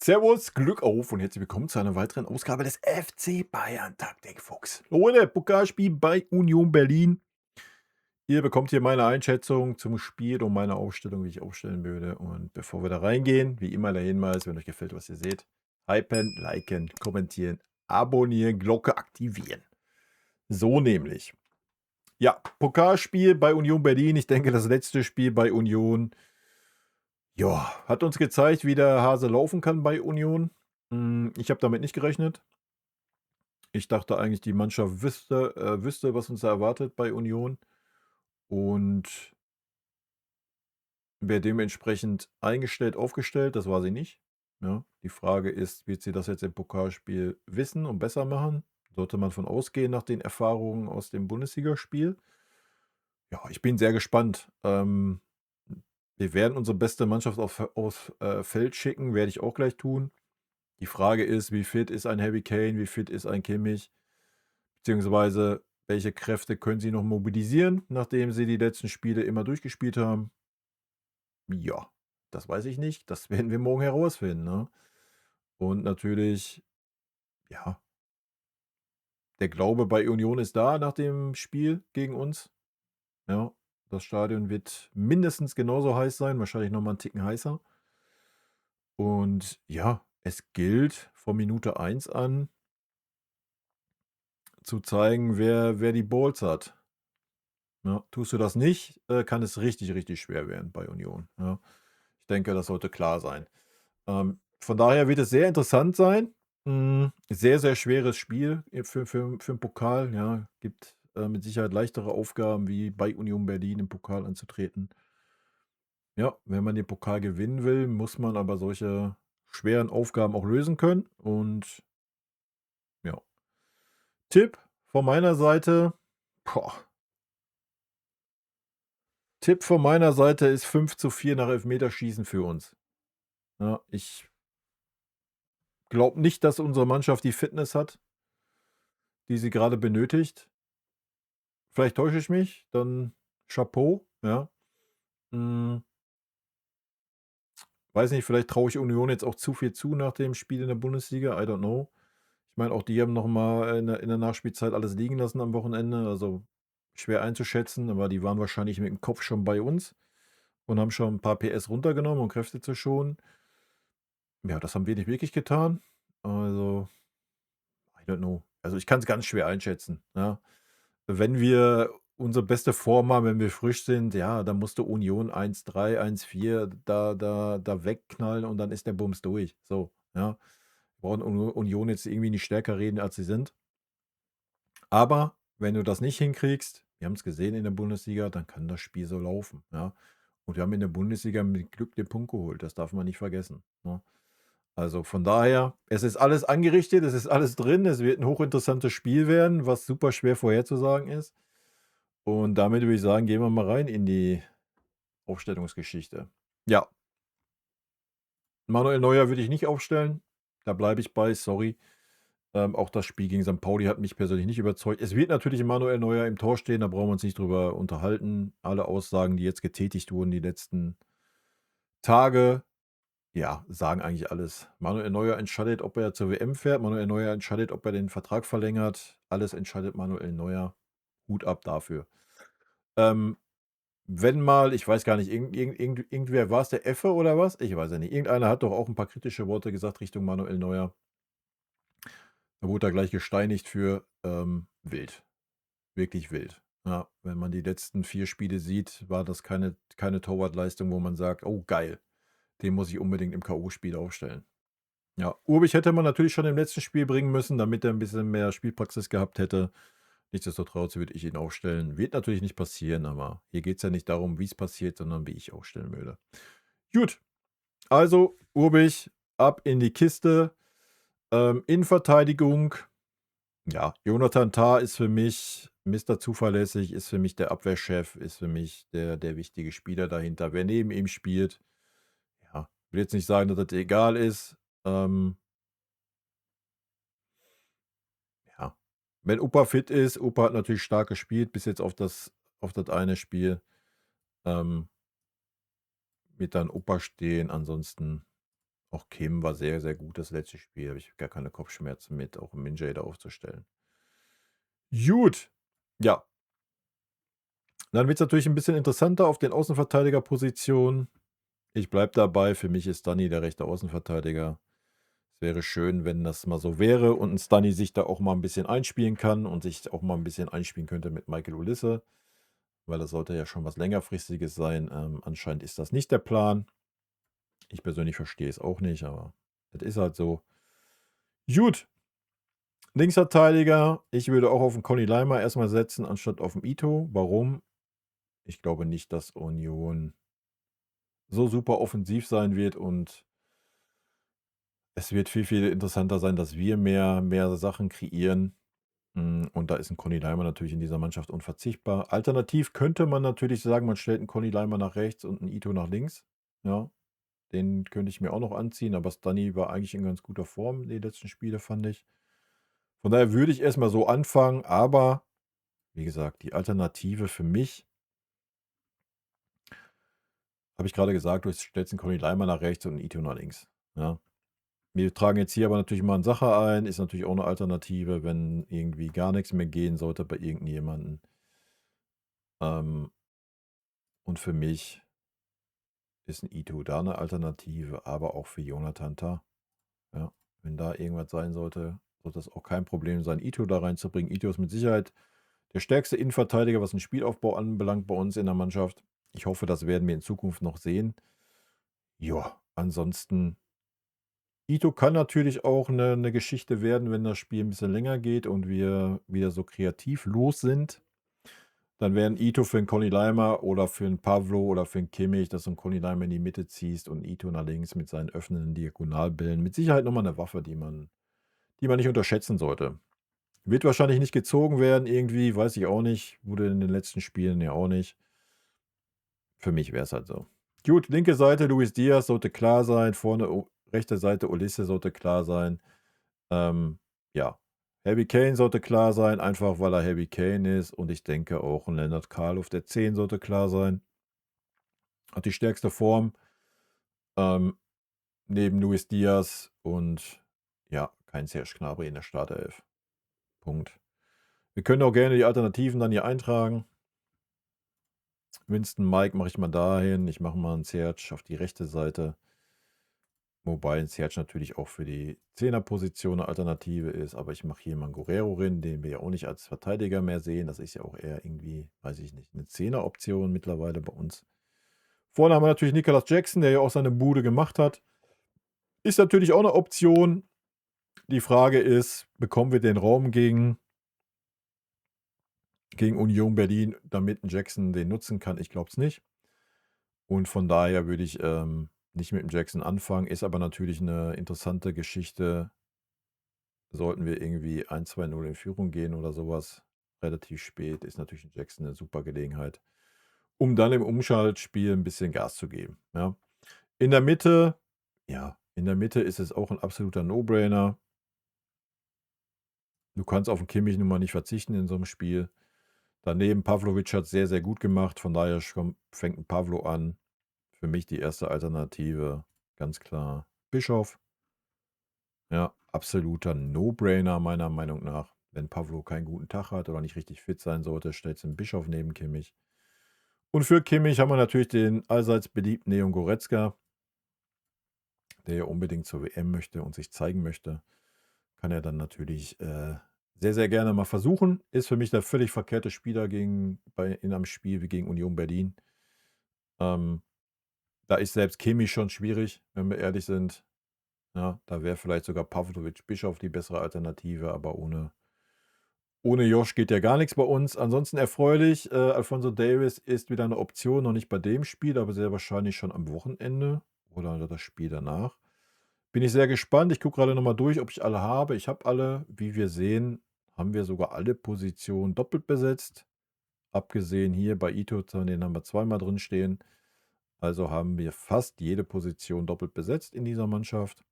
Servus, Glück auf und herzlich willkommen zu einer weiteren Ausgabe des FC Bayern Taktikfuchs. Leute, Pokalspiel bei Union Berlin. Ihr bekommt hier meine Einschätzung zum Spiel und meine Aufstellung, wie ich aufstellen würde. Und bevor wir da reingehen, wie immer der Hinweis, wenn euch gefällt, was ihr seht, hypen, liken, kommentieren, abonnieren, Glocke aktivieren. So nämlich. Ja, Pokalspiel bei Union Berlin. Ich denke, das letzte Spiel bei Union. Ja, hat uns gezeigt, wie der Hase laufen kann bei Union. Ich habe damit nicht gerechnet. Ich dachte eigentlich, die Mannschaft wüsste, was uns da erwartet bei Union und wäre dementsprechend eingestellt, aufgestellt. Das war sie nicht. Ja, die Frage ist, wird sie das jetzt im Pokalspiel wissen und besser machen? Sollte man von ausgehen nach den Erfahrungen aus dem Bundesligaspiel? Ja, ich bin sehr gespannt. Wir werden unsere beste Mannschaft aufs Feld schicken, werde ich auch gleich tun. Die Frage ist, wie fit ist ein Harry Kane, wie fit ist ein Kimmich, beziehungsweise welche Kräfte können sie noch mobilisieren, nachdem sie die letzten Spiele immer durchgespielt haben? Ja, das weiß ich nicht. Das werden wir morgen herausfinden, ne? Und natürlich, ja, der Glaube bei Union ist da nach dem Spiel gegen uns. Ja, das Stadion wird mindestens genauso heiß sein, wahrscheinlich noch mal 'n Ticken heißer. Und ja, es gilt von Minute 1 an zu zeigen, wer die Balls hat. Ja, tust du das nicht, kann es richtig, richtig schwer werden bei Union, ja. Ich denke, das sollte klar sein. Von daher wird es sehr interessant sein. Sehr, sehr schweres Spiel für 'n Pokal, ja. Gibt, mit Sicherheit leichtere Aufgaben, wie bei Union Berlin im Pokal anzutreten. Ja, wenn man den Pokal gewinnen will, muss man aber solche schweren Aufgaben auch lösen können und ja. Tipp von meiner Seite, boah, Tipp von meiner Seite ist 5:4 nach Elfmeterschießen für uns. Ja, ich glaube nicht, dass unsere Mannschaft die Fitness hat, die sie gerade benötigt. Vielleicht täusche ich mich, dann Chapeau, ja. Hm, weiß nicht, vielleicht traue ich Union jetzt auch zu viel zu nach dem Spiel in der Bundesliga, I don't know. Ich meine, auch die haben noch mal in der Nachspielzeit alles liegen lassen am Wochenende, also schwer einzuschätzen, aber die waren wahrscheinlich mit dem Kopf schon bei uns und haben schon ein paar PS runtergenommen, um Kräfte zu schonen. Ja, das haben wir nicht wirklich getan. Also, I don't know. Also, ich kann es ganz schwer einschätzen, ja. Wenn wir unsere beste Form haben, wenn wir frisch sind, ja, dann musste Union 1:3, 1:4 da wegknallen und dann ist der Bums durch. So, ja. Wir brauchen Union jetzt irgendwie nicht stärker reden, als sie sind. Aber wenn du das nicht hinkriegst, wir haben es gesehen in der Bundesliga, dann kann das Spiel so laufen, ja. Und wir haben in der Bundesliga mit Glück den Punkt geholt, das darf man nicht vergessen, ne? Also, von daher, es ist alles angerichtet, es ist alles drin. Es wird ein hochinteressantes Spiel werden, was super schwer vorherzusagen ist. Und damit würde ich sagen, gehen wir mal rein in die Aufstellungsgeschichte. Ja, Manuel Neuer würde ich nicht aufstellen. Da bleibe ich bei, sorry. Auch das Spiel gegen St. Pauli hat mich persönlich nicht überzeugt. Es wird natürlich Manuel Neuer im Tor stehen, da brauchen wir uns nicht drüber unterhalten. Alle Aussagen, die jetzt getätigt wurden die letzten Tage, ja, sagen eigentlich alles. Manuel Neuer entscheidet, ob er zur WM fährt. Manuel Neuer entscheidet, ob er den Vertrag verlängert. Alles entscheidet Manuel Neuer. Hut ab dafür. Ähm, Wenn mal, ich weiß gar nicht, irgendwer war es der Effe oder was? Ich weiß ja nicht. Irgendeiner hat doch auch ein paar kritische Worte gesagt Richtung Manuel Neuer. Da wurde er gleich gesteinigt für, wild, wirklich wild. Ja, wenn man die letzten 4 Spiele sieht, war das keine Torwartleistung, wo man sagt: „Oh geil, den muss ich unbedingt im K.O.-Spiel aufstellen." Ja, Urbich hätte man natürlich schon im letzten Spiel bringen müssen, damit er ein bisschen mehr Spielpraxis gehabt hätte. Nichtsdestotrotz würde ich ihn aufstellen. Wird natürlich nicht passieren, aber hier geht es ja nicht darum, wie es passiert, sondern wie ich aufstellen würde. Gut, also Urbich ab in die Kiste. Innenverteidigung, ja, Jonathan Tah ist für mich Mister Zuverlässig, ist für mich der Abwehrchef, ist für mich der wichtige Spieler dahinter. Wer neben ihm spielt, ja, will jetzt nicht sagen, dass das egal ist. Ja, wenn Opa fit ist, Opa hat natürlich stark gespielt, bis jetzt auf das eine Spiel, ähm, wird dann Opa stehen. Ansonsten Auch Kim war sehr, sehr gut das letzte Spiel. Habe ich gar keine Kopfschmerzen mit, auch Min-Jae da aufzustellen. Gut. Ja. Dann wird es natürlich ein bisschen interessanter auf den Außenverteidigerpositionen. Ich bleibe dabei, für mich ist Stunny der rechte Außenverteidiger. Es wäre schön, wenn das mal so wäre und 'n Stunny sich da auch mal ein bisschen einspielen kann und sich auch mal ein bisschen einspielen könnte mit Michael Olise, weil das sollte ja schon was Längerfristiges sein. Anscheinend ist das nicht der Plan. Ich persönlich verstehe es auch nicht, aber es ist halt so. Gut, Linksverteidiger. Ich würde auch auf 'n Conny Laimer erstmal setzen, anstatt auf 'n Ito. Warum? Ich glaube nicht, dass Union so super offensiv sein wird und es wird viel, viel interessanter sein, dass wir mehr Sachen kreieren. Und da ist 'n Conny Laimer natürlich in dieser Mannschaft unverzichtbar. Alternativ könnte man natürlich sagen, man stellt 'n Conny Laimer nach rechts und 'n Ito nach links. Ja, den könnte ich mir auch noch anziehen, aber Stunny war eigentlich in ganz guter Form die letzten Spiele, fand ich. Von daher würde ich erstmal so anfangen, aber wie gesagt, die Alternative für mich, habe ich gerade gesagt, du stellst 'n Conny Laimer nach rechts und 'n Ito nach links, ja? Wir tragen jetzt hier aber natürlich mal 'n Sacher ein, ist natürlich auch 'ne Alternative, wenn irgendwie gar nichts mehr gehen sollte bei irgendjemanden. Ähm, und für mich ist 'n Ito da 'ne Alternative, aber auch für Jonathan Tah, ja? Wenn da irgendwas sein sollte, sollte das auch kein Problem sein, Ito da reinzubringen. Ito ist mit Sicherheit der stärkste Innenverteidiger, was den Spielaufbau anbelangt bei uns in der Mannschaft. Ich hoffe, das werden wir in Zukunft noch sehen. Ja, ansonsten Ito kann natürlich auch 'ne Geschichte werden, wenn das Spiel 'n bisschen länger geht und wir wieder so kreativ los sind. Dann wäre 'n Ito für 'n Conny Laimer oder für 'n Pavlo oder für 'n Kimmich, dass du 'n Conny Laimer in die Mitte ziehst und Ito nach links mit seinen öffnenden Diagonalbällen. Mit Sicherheit noch mal 'ne Waffe, die man nicht unterschätzen sollte. Wird wahrscheinlich nicht gezogen werden irgendwie, weiß ich auch nicht. Wurde in den letzten Spielen ja auch nicht. Für mich wäre es halt so. Gut, linke Seite Luis Diaz sollte klar sein. Vorne rechte Seite Olise sollte klar sein. Ja, Harry Kane sollte klar sein, einfach weil er Harry Kane ist. Und ich denke auch 'n Lennart Karl auf der 10 sollte klar sein. Hat die stärkste Form, ähm, neben Luis Diaz und ja, kein Serge Gnabry in der Startelf. Punkt. Wir können auch gerne die Alternativen dann hier eintragen. Winston Mike mache ich mal dahin. Ich mache mal 'n Serge auf die rechte Seite. Wobei 'n Serge natürlich auch für die Zehnerposition 'ne Alternative ist, aber ich mache hier mal 'n Guerrero rein, den wir ja auch nicht als Verteidiger mehr sehen. Das ist ja auch eher irgendwie, weiß ich nicht, 'ne Zehneroption mittlerweile bei uns. Vorne haben wir natürlich Nicolas Jackson, der ja auch seine Bude gemacht hat. Ist natürlich auch 'ne Option. Die Frage ist, bekommen wir den Raum gegen Union Berlin, damit 'n Jackson den nutzen kann? Ich glaube es nicht. Und von daher würde ich, nicht mit dem Jackson anfangen. Ist aber natürlich 'ne interessante Geschichte. Sollten wir irgendwie 1-2-0 in Führung gehen oder sowas relativ spät, ist natürlich 'n Jackson 'ne super Gelegenheit, um dann im Umschaltspiel 'n bisschen Gas zu geben, ja. In der Mitte ja, in der Mitte ist es auch 'n absoluter No-Brainer. Du kannst auf 'n Kimmich nun mal nicht verzichten in so 'nem Spiel. Daneben Pavlovic hat's sehr, sehr gut gemacht, von daher fängt 'n Pavlo an. Für mich die erste Alternative, ganz klar Bischof. Ja, absoluter No-Brainer meiner Meinung nach. Wenn Pavlo keinen guten Tag hat oder nicht richtig fit sein sollte, stellst du 'n Bischof neben Kimmich. Und für Kimmich haben wir natürlich den allseits beliebten Leon Goretzka, der ja unbedingt zur WM möchte und sich zeigen möchte. Kann er dann natürlich, sehr, sehr gerne mal versuchen. Ist für mich der völlig verkehrte Spieler in einem Spiel wie gegen Union Berlin. Ähm, Da ist selbst Kimmich schon schwierig, wenn wir ehrlich sind. Ja, da wäre vielleicht sogar Pavlovic Bischof die bessere Alternative, aber ohne Josh geht ja gar nichts bei uns. Ansonsten erfreulich, Alphonso Davies ist wieder eine Option, noch nicht bei dem Spiel, aber sehr wahrscheinlich schon am Wochenende oder das Spiel danach. Bin ich sehr gespannt. Ich gucke gerade noch mal durch, ob ich alle habe. Ich habe alle. Wie wir sehen, haben wir sogar alle Positionen doppelt besetzt. Abgesehen hier bei Ito, den haben wir zweimal drin stehen. Also haben wir fast jede Position doppelt besetzt in dieser Mannschaft.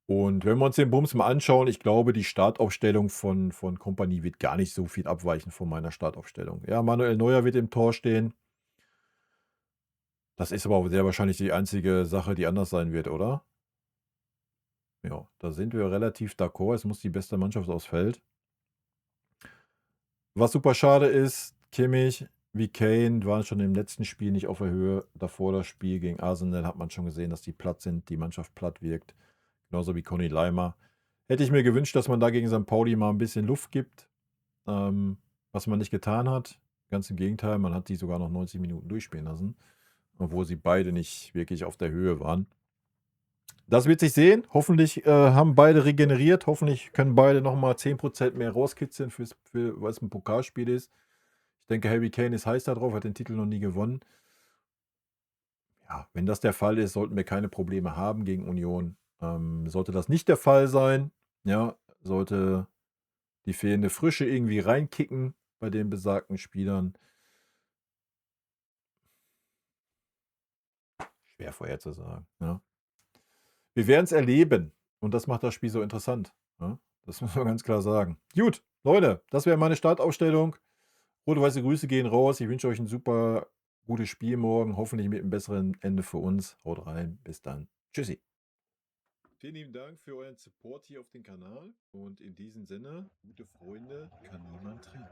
Und wenn wir uns den Bums mal anschauen, ich glaube, die Startaufstellung von Kompanie wird gar nicht so viel abweichen von meiner Startaufstellung. Ja, Manuel Neuer wird im Tor stehen. Das ist aber auch sehr wahrscheinlich die einzige Sache, die anders sein wird, oder? Ja, da sind wir relativ d'accord. Es muss die beste Mannschaft aufs Feld. Was super schade ist, Kimmich wie Kane waren schon im letzten Spiel nicht auf der Höhe. Davor das Spiel gegen Arsenal hat man schon gesehen, dass die platt sind, die Mannschaft platt wirkt. Genauso wie Conny Leimer. Hätte ich mir gewünscht, dass man da gegen St. Pauli mal ein bisschen Luft gibt, was man nicht getan hat. Ganz im Gegenteil, man hat die sogar noch 90 Minuten durchspielen lassen, obwohl sie beide nicht wirklich auf der Höhe waren. Das wird sich sehen. Hoffentlich haben beide regeneriert. Hoffentlich können beide nochmal 10% mehr rauskitzeln, weil es ein Pokalspiel ist. Ich denke, Harry Kane ist heiß darauf, hat den Titel noch nie gewonnen. Ja, wenn das der Fall ist, sollten wir keine Probleme haben gegen Union. Sollte das nicht der Fall sein, ja, sollte die fehlende Frische irgendwie reinkicken bei den besagten Spielern. Schwer vorherzusagen. Ja. Wir werden es erleben. Und das macht das Spiel so interessant. Ja. Das muss man ganz klar sagen. Gut, Leute, das wäre meine Startaufstellung. Rot-weiße Grüße gehen raus. Ich wünsche euch ein super gutes Spiel morgen. Hoffentlich mit einem besseren Ende für uns. Haut rein. Bis dann. Tschüssi. Vielen lieben Dank für euren Support hier auf dem Kanal. Und in diesem Sinne, gute Freunde kann niemand trennen.